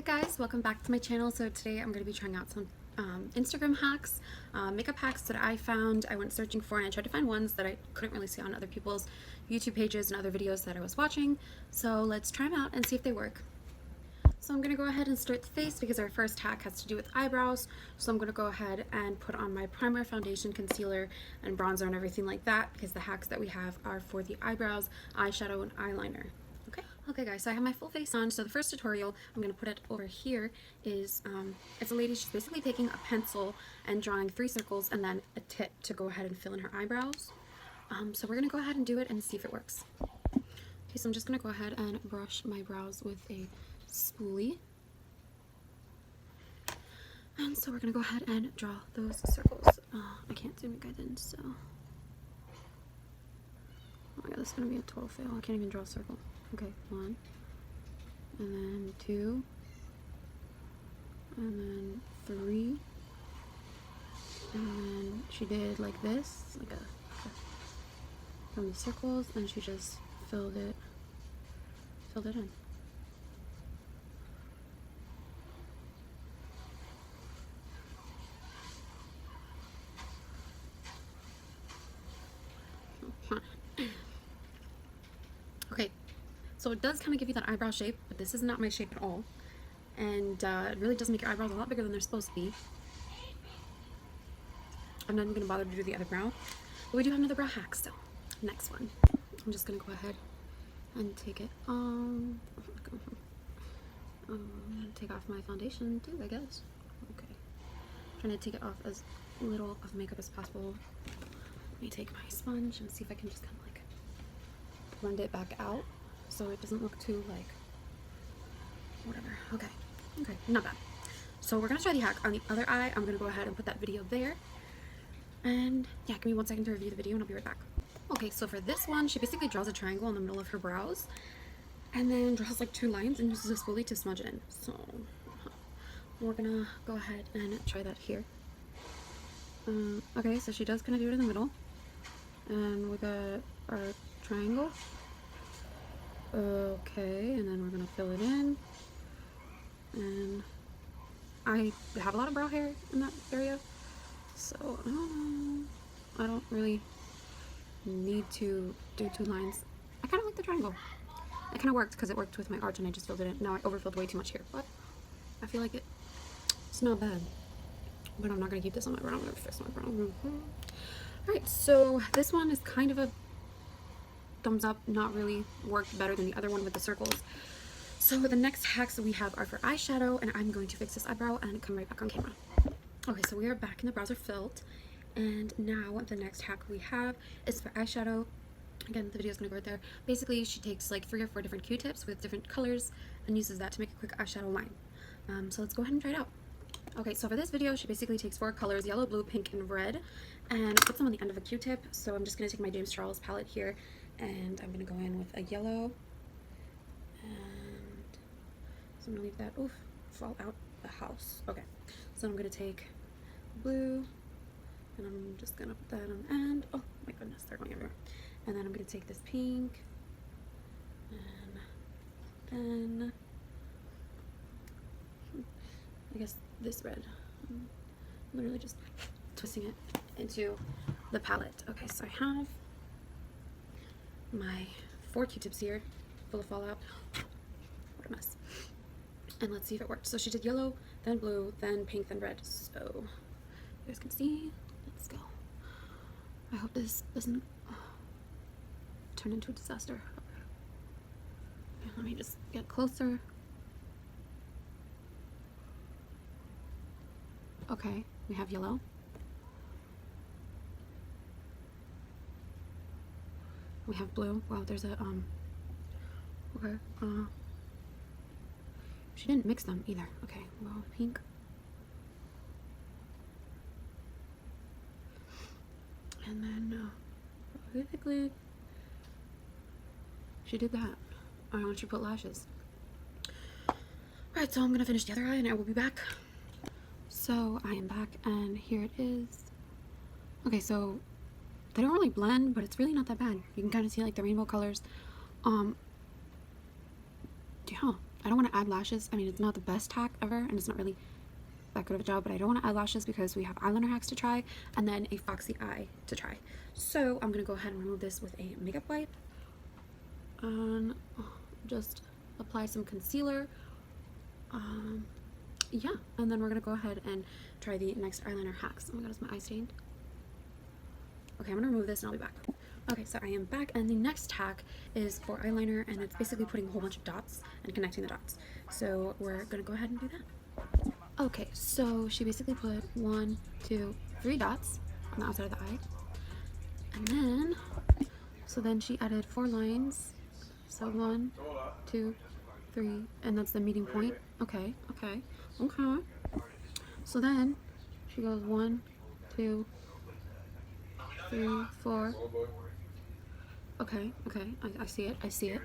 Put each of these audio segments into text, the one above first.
Hi guys, welcome back to my channel. So today I'm going to be trying out some Instagram hacks, makeup hacks that I found. I went searching for and I tried to find ones that I couldn't really see on other people's YouTube pages and other videos that I was watching. So let's try them out and see if they work. So I'm going to go ahead and start the face because our first hack has to do with eyebrows. So I'm going to go ahead and put on my primer, foundation, concealer, and bronzer and everything like that because the hacks that we have are for the eyebrows, eyeshadow, and eyeliner. Okay guys, so I have my full face on. So the first tutorial I'm going to put it over here is, it's a lady, she's basically taking a pencil and drawing 3 circles and then a tip to go ahead and fill in her eyebrows. So we're going to go ahead and do it and see if it works. Okay, so I'm just going to go ahead and brush my brows with a spoolie. And so we're going to go ahead and draw those circles. I can't zoom it in, so... Oh my god, this is going to be a total fail. I can't even draw a circle. Okay, 1, and then 2, and then 3, and then she did like this, like from the circles, and she just filled it in. Okay. So it does kind of give you that eyebrow shape, but this is not my shape at all. And it really does make your eyebrows a lot bigger than they're supposed to be. I'm not even going to bother to do the other brow. But we do have another brow hack, so next one. I'm just going to go ahead and take it on. Take off my foundation too, I guess. Okay. Trying to take it off as little of makeup as possible. Let me take my sponge and see if I can just kind of like blend it back out, so it doesn't look too like whatever. Okay, not bad. So we're gonna try the hack on the other eye. I'm gonna go ahead and put that video there, and yeah, give me 1 second to review the video and I'll be right back. Okay, so for this one, she basically draws a triangle in the middle of her brows and then draws like 2 lines and uses a spoolie to smudge it in. So we're gonna go ahead and try that here. Okay, so she does kind of do it in the middle, and we got our triangle. Okay, and then we're gonna fill it in, and I have a lot of brow hair in that area, so I don't really need to do 2 lines. I kind of like the triangle. It kind of worked because it worked with my arch and I just filled it in. Now I overfilled way too much here, but I feel like it's not bad. But I'm not gonna keep this on my brow. I'm gonna fix my brow. Alright, so this one is kind of a thumbs up, not really worked better than the other one with the circles. So the next hacks that we have are for eyeshadow, and I'm going to fix this eyebrow and come right back on camera. Okay, so we are back and the brows are filled, and now the next hack we have is for eyeshadow. Again, the video is going to go right there. Basically, she takes like 3 or 4 different Q-tips with different colors and uses that to make a quick eyeshadow line. So let's go ahead and try it out. Okay, so for this video, she basically takes 4 colors, yellow, blue, pink, and red, and puts them on the end of a Q-tip. So I'm just going to take my James Charles palette here, and I'm going to go in with a yellow, and so I'm going to leave that, fall out the house. Okay, so I'm going to take blue, and I'm just going to put that on the end. Oh my goodness, they're going everywhere. And then I'm going to take this pink, and then I guess this red. I'm literally just twisting it into the palette. Okay, so I have my 4 Q-tips here, full of fallout. What a mess. And let's see if it worked. So she did yellow, then blue, then pink, then red. So you guys can see. Let's go. I hope this doesn't turn into a disaster. Okay, let me just get closer. Okay, we have yellow. We have blue. Wow, there's a, okay, she didn't mix them either. Okay, well, pink. And then, basically, she did that. I want you to put lashes. Alright, so I'm gonna finish the other eye and I will be back. So I am back and here it is. Okay, so they don't really blend, but it's really not that bad. You can kind of see like the rainbow colors. Yeah, I don't want to add lashes. I mean, it's not the best hack ever, and it's not really that good of a job, but I don't want to add lashes because we have eyeliner hacks to try and then a foxy eye to try. So I'm gonna go ahead and remove this with a makeup wipe and just apply some concealer. Yeah, and then we're gonna go ahead and try the next eyeliner hacks. Oh my god, is my eye stained? Okay, I'm gonna remove this and I'll be back. Okay, so I am back, and the next hack is for eyeliner, and it's basically putting a whole bunch of dots and connecting the dots. So we're gonna go ahead and do that. Okay, so she basically put 1, 2, 3 dots on the outside of the eye, and then she added 4 lines. So 1, 2, 3, and that's the meeting point. Okay. So then she goes 1, 2, 3, 4. Okay, I see it.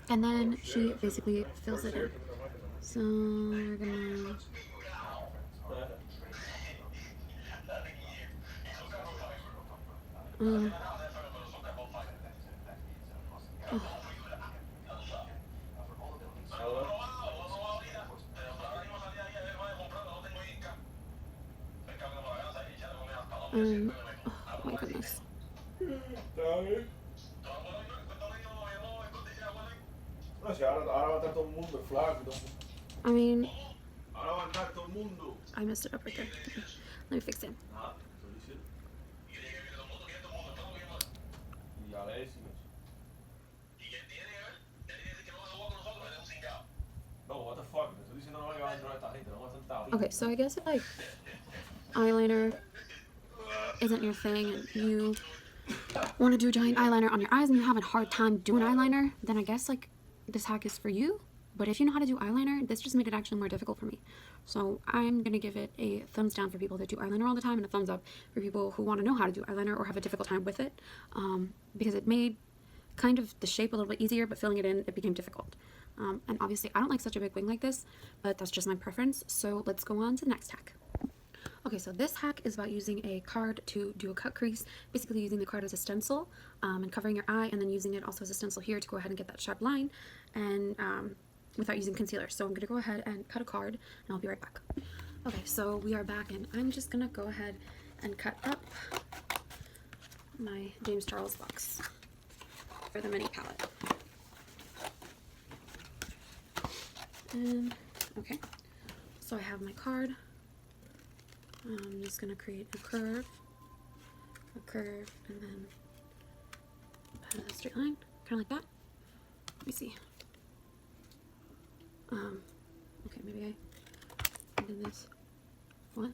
And then she basically fills it in. So we're gonna... oh. Oh my goodness. I mean, I messed it up right there. Okay, let me fix it. Okay, so I guess if like eyeliner isn't your thing and you want to do giant eyeliner on your eyes and you have a hard time doing eyeliner, then I guess like this hack is for you. But if you know how to do eyeliner, this just made it actually more difficult for me. So I'm gonna give it a thumbs down for people that do eyeliner all the time, and a thumbs up for people who want to know how to do eyeliner or have a difficult time with it, because it made kind of the shape a little bit easier, but filling it in, it became difficult. And obviously I don't like such a big wing like this, but that's just my preference. So let's go on to the next hack. Okay, so this hack is about using a card to do a cut crease, basically using the card as a stencil and covering your eye, and then using it also as a stencil here to go ahead and get that sharp line, and without using concealer. So I'm going to go ahead and cut a card, and I'll be right back. Okay, so we are back, and I'm just going to go ahead and cut up my James Charles box for the mini palette. And, okay, so I have my card. I'm just going to create a curve, and then a straight line, kind of like that. Let me see. Okay, maybe I did this. What?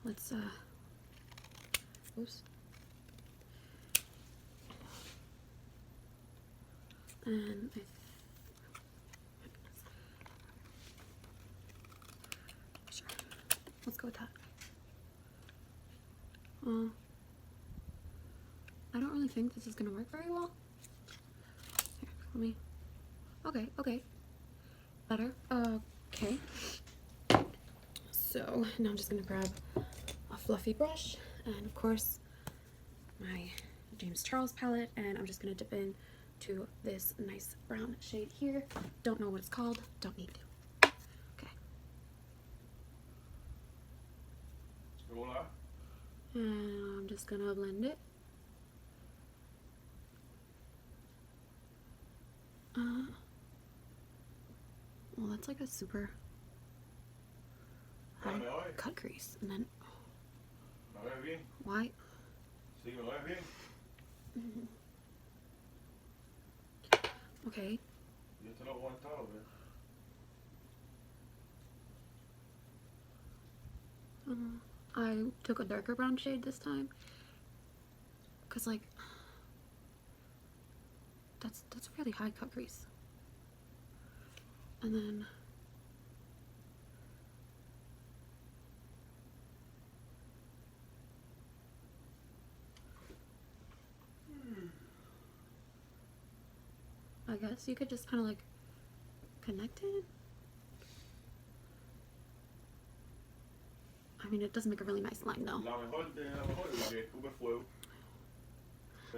Let's, oops. And sure. Let's go with that. I don't really think this is gonna work very well. Here, let me. Okay. Better. Okay. So now I'm just gonna grab a fluffy brush and of course my James Charles palette, and I'm just gonna dip in to this nice brown shade here. Don't know what it's called. Don't need to. Okay. And I'm just gonna blend it. Well, that's like a super high cut crease, and then why? Okay. I took a darker brown shade this time, cause like that's a really high cut crease. And then I guess you could just kind of like connect it. I mean, it does make a really nice line though.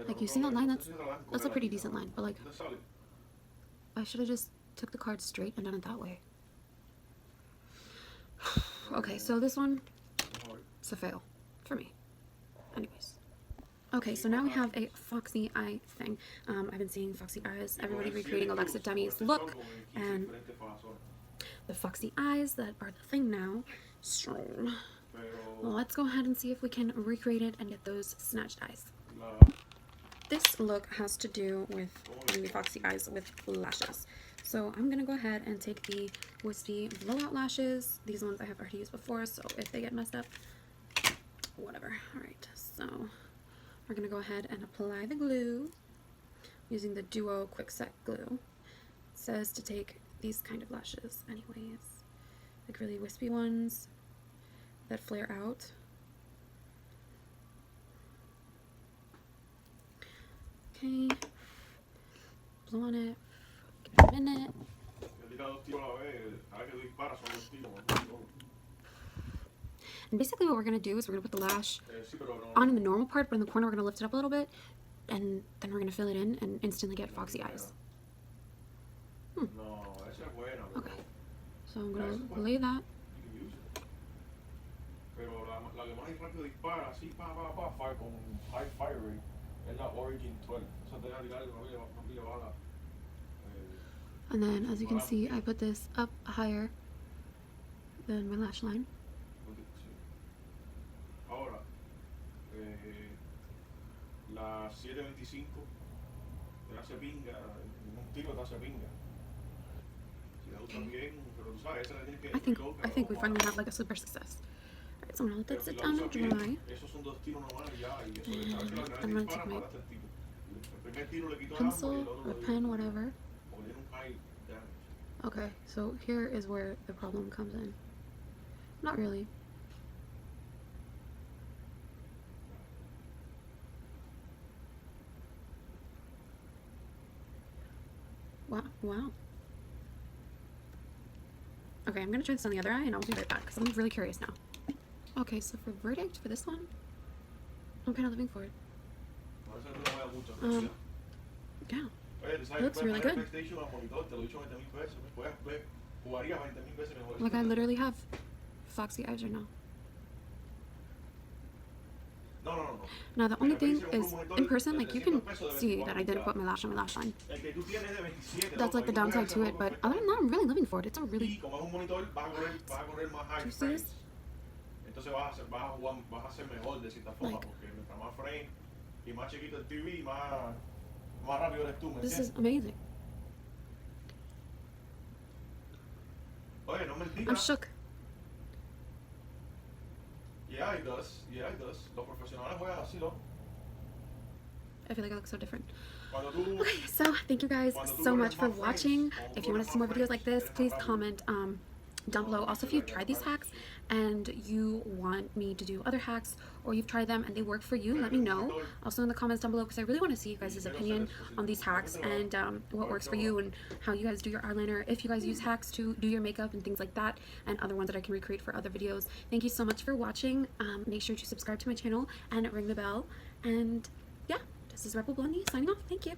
Like, you see that line? That's a pretty decent line, but like I should have just took the card straight and done it that way. Okay, so this one, it's a fail for me. Anyways. Okay, so now we have a foxy eye thing. I've been seeing foxy eyes, everybody recreating Alexa Demi's look, and the foxy eyes that are the thing now. So, well, let's go ahead and see if we can recreate it and get those snatched eyes. This look has to do with the foxy eyes with lashes. So I'm going to go ahead and take the wispy blowout lashes. These ones I have already used before, so if they get messed up, whatever. Alright, so we're going to go ahead and apply the glue using the Duo Quick Set Glue. It says to take these kind of lashes anyways, like really wispy ones that flare out. Okay, blow on it, give it a minute. And basically what we're going to do is we're going to put the lash on in the normal part, but in the corner we're going to lift it up a little bit, and then we're going to fill it in and instantly get foxy eyes. Okay, so I'm going to lay that. And then, as you can see, I put this up higher than my lash line. La 725 te hace pinga, un tiro te hace pinga. Si la usas bien, pero tú sabes, esa la tienes que I think we finally have like a super success. Alright, so I'm gonna let that sit down and dry. Esos son dos tiros nomás ya, y eso And I'm gonna take my pencil or pen, whatever. Okay, so here is where the problem comes in. Not really. Wow. Okay, I'm gonna try this on the other eye and I'll be right back because I'm really curious now. Okay, so for verdict for this one, I'm kind of living for it. Yeah, it looks really good. Like I literally have foxy eyes right now. Now the only thing is, in person, like you can see that I didn't put my lash on my lash line. That's like the downside to it, but other than that, I'm really living for it. It's a really... Do you see this? Like, this is amazing. I'm shook. Yeah, it does. Yeah, it does. Los profesionales juegan así, ¿no? I feel like I look so different. Okay, so thank you guys so much for watching. If you want to see more videos like this, please comment down below. Also, if you've tried these hacks and you want me to do other hacks, or you've tried them and they work for you, let me know. Also in the comments down below, because I really want to see you guys' opinion on these hacks and what works for you and how you guys do your eyeliner, if you guys use hacks to do your makeup and things like that, and other ones that I can recreate for other videos. Thank you so much for watching. Make sure to subscribe to my channel and ring the bell. And yeah, this is Rebel Blondie signing off. Thank you.